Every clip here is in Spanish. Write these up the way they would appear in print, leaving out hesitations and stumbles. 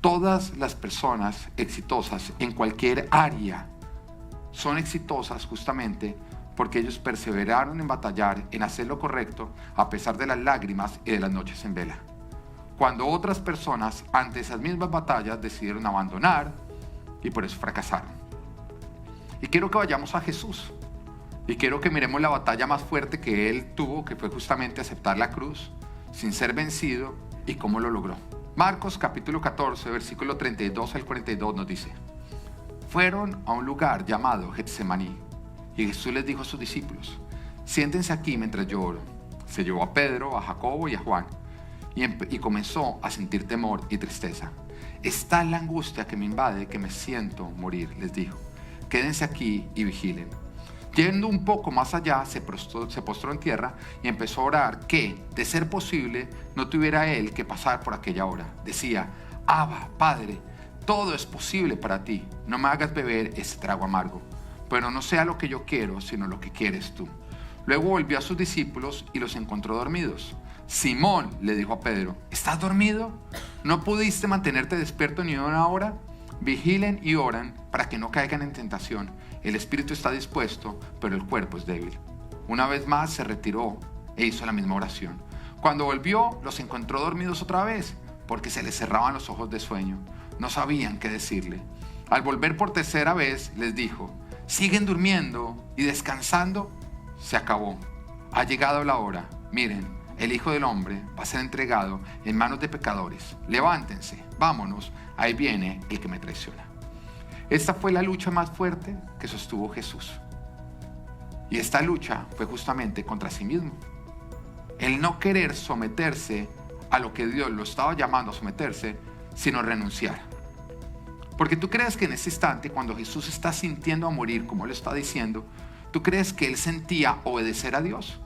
Todas las personas exitosas en cualquier área son exitosas justamente porque ellos perseveraron en batallar, en hacer lo correcto, a pesar de las lágrimas y de las noches en vela. Cuando otras personas, ante esas mismas batallas, decidieron abandonar y por eso fracasaron. Y quiero que vayamos a Jesús. Y quiero que miremos la batalla más fuerte que Él tuvo, que fue justamente aceptar la cruz, sin ser vencido, y cómo lo logró. Marcos capítulo 14, versículo 32 al 42 nos dice: fueron a un lugar llamado Getsemaní, y Jesús les dijo a sus discípulos: siéntense aquí mientras yo oro. Se llevó a Pedro, a Jacobo y a Juan, y comenzó a sentir temor y tristeza. Es tal la angustia que me invade que me siento morir, les dijo. Quédense aquí y vigilen. Yendo un poco más allá, se postró en tierra y empezó a orar que, de ser posible, no tuviera él que pasar por aquella hora. Decía: Abba, Padre, todo es posible para ti. No me hagas beber ese trago amargo, pero no sea lo que yo quiero, sino lo que quieres tú. Luego volvió a sus discípulos y los encontró dormidos. Simón le dijo a Pedro: ¿estás dormido? ¿No pudiste mantenerte despierto ni una hora? Vigilen y oran para que no caigan en tentación. El espíritu está dispuesto, pero el cuerpo es débil. Una vez más se retiró e hizo la misma oración. Cuando volvió, los encontró dormidos otra vez, porque se les cerraban los ojos de sueño. No sabían qué decirle. Al volver por tercera vez, les dijo: ¿siguen durmiendo y descansando? Se acabó. Ha llegado la hora. Miren, el Hijo del Hombre va a ser entregado en manos de pecadores. Levántense, vámonos, ahí viene el que me traiciona. Esta fue la lucha más fuerte que sostuvo Jesús. Y esta lucha fue justamente contra sí mismo. El no querer someterse a lo que Dios lo estaba llamando a someterse, sino renunciar. Porque tú crees que en ese instante, cuando Jesús está sintiendo a morir, como Él está diciendo, ¿tú crees que Él sentía obedecer a Dios?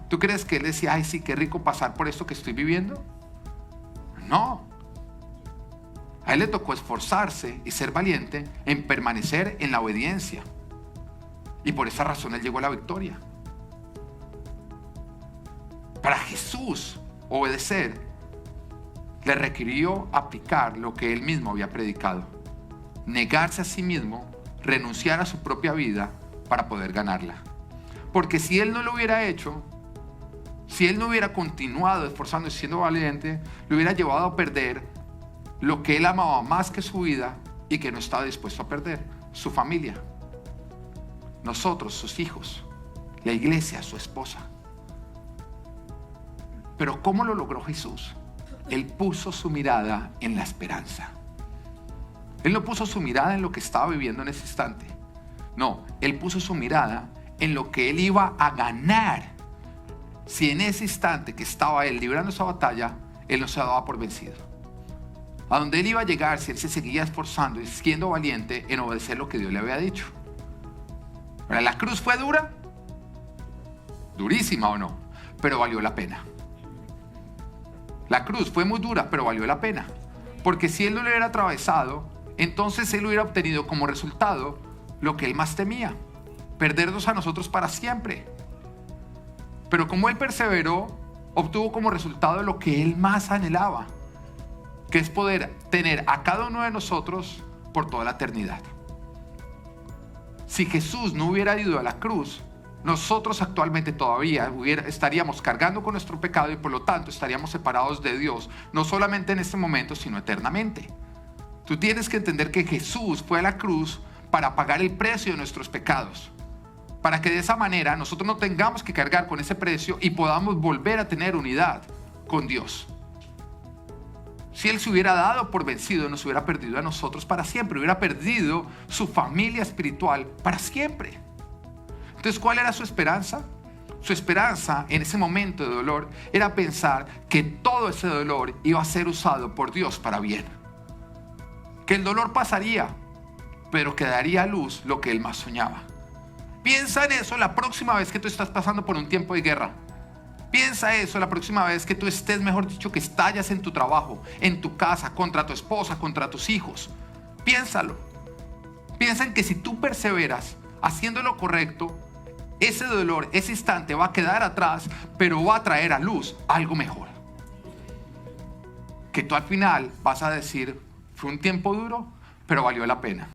¿Tú crees que Él decía: ay, sí, qué rico pasar por esto que estoy viviendo? No. A Él le tocó esforzarse y ser valiente en permanecer en la obediencia. Y por esa razón Él llegó a la victoria. Para Jesús, obedecer le requirió aplicar lo que Él mismo había predicado. Negarse a sí mismo, renunciar a su propia vida para poder ganarla. Porque si Él no lo hubiera hecho, si Él no hubiera continuado esforzándose y siendo valiente, le hubiera llevado a perder lo que Él amaba más que su vida y que no estaba dispuesto a perder: su familia, nosotros, sus hijos, la iglesia, su esposa. Pero ¿cómo lo logró Jesús? Él puso su mirada en la esperanza. Él no puso su mirada en lo que estaba viviendo en ese instante. No, Él puso su mirada en lo que Él iba a ganar. Si en ese instante que estaba Él librando esa batalla, Él no se daba por vencido. A donde Él iba a llegar si Él se seguía esforzando y siendo valiente en obedecer lo que Dios le había dicho. Ahora, ¿la cruz fue dura? Durísima o no, pero valió la pena. La cruz fue muy dura, pero valió la pena. Porque si Él no lo hubiera atravesado, entonces Él hubiera obtenido como resultado lo que Él más temía: perdernos a nosotros para siempre. Pero como Él perseveró, obtuvo como resultado lo que Él más anhelaba, que es poder tener a cada uno de nosotros por toda la eternidad. Si Jesús no hubiera ido a la cruz, nosotros actualmente todavía estaríamos cargando con nuestro pecado y por lo tanto estaríamos separados de Dios, no solamente en este momento, sino eternamente. Tú tienes que entender que Jesús fue a la cruz para pagar el precio de nuestros pecados, para que de esa manera nosotros no tengamos que cargar con ese precio y podamos volver a tener unidad con Dios. Si Él se hubiera dado por vencido, nos hubiera perdido a nosotros para siempre, hubiera perdido su familia espiritual para siempre. Entonces, ¿cuál era su esperanza? Su esperanza en ese momento de dolor era pensar que todo ese dolor iba a ser usado por Dios para bien. Que el dolor pasaría, pero que daría a luz lo que Él más soñaba. Piensa en eso la próxima vez que tú estás pasando por un tiempo de guerra. Piensa eso la próxima vez que tú estés, mejor dicho, que estallas en tu trabajo, en tu casa, contra tu esposa, contra tus hijos. Piénsalo. Piensa en que si tú perseveras haciendo lo correcto, ese dolor, ese instante va a quedar atrás, pero va a traer a luz algo mejor. que tú al final vas a decir, fue un tiempo duro, pero valió la pena.